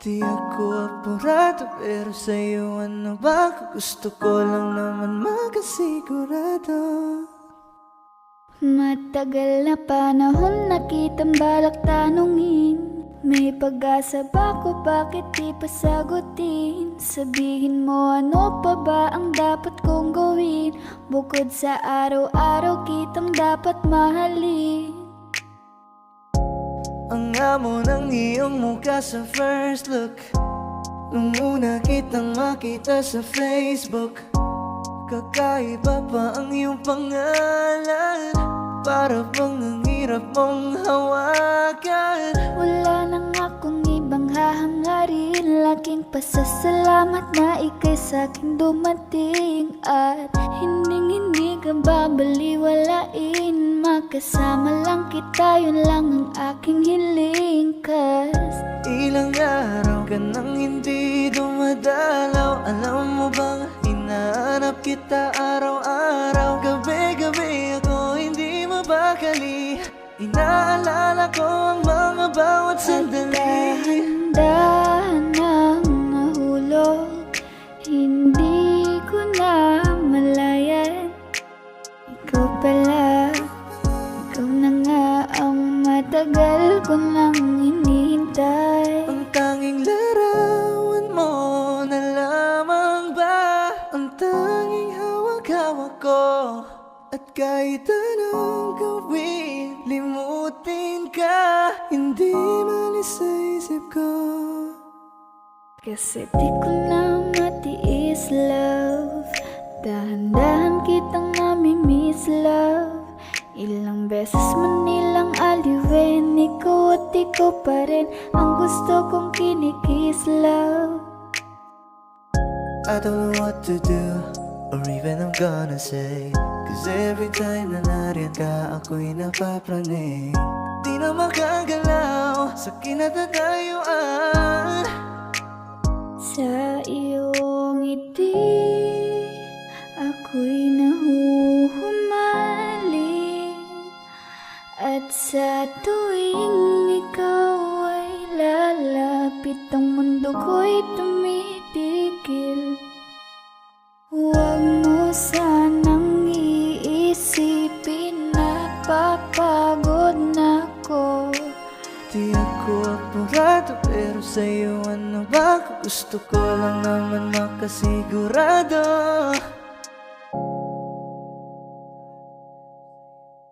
Di ako apurado, pero sa'yo ano ba? Kung gusto ko lang naman makasigurado. Matagal na panahon na kitang balak tanungin. May pag-asa ba ko, bakit di pa sagutin? Sabihin mo ano pa ba ang dapat kong gawin? Bukod sa araw-araw kitang dapat mahalin. Ang amo ng iyong mukha sa first look, nung una kitang makita sa Facebook. Kakaiba pa ang iyong pangalan, para bang ang hirap mong hawakan. Wala nang akong ibang hahangarin, laking pasasalamat na ika'y sa'king dumating. At hindi ka babaliwalain, makasama lang kita, yun lang ang aking hiling. Cause ilang araw ka nang hindi dumadalaw. Alam mo bang hinahanap kita araw-araw? Gabi-gabi ako hindi mabakali, inaalala ko ang mga bawat sandali. dahan-dahan nang nahulog, hindi ko na malayan. Ikaw pala, ikaw na nga ang matagal ko nang hinihintay. Ang tanging larawan mo na lamang ba ang tanging hawak-hawak ko? At kahit anong gawin, limutin ka, hindi malis sa isip ko. Kasi di ko na matiis, love. Dahan-dahan kitang nami-miss, love. Ilang beses man nilang aliwin, ikaw at ikaw pa rin ang gusto kong kinikiss, love. I don't know what to do, or even I'm gonna say, cause every time na nariyan ka, ako'y napapraning. Di na makagalaw sa kinatatayuan. Sa iyong ngiti, ako'y nahuhumaling. At sa tuwing ikaw ay lalapit, ang mundo ko'y tumitigil. Huwag mo sanang iisipin na papagod na ako. Di ako apurado, pero sa'yo ano ba? Kung gusto ko lang naman makasigurado.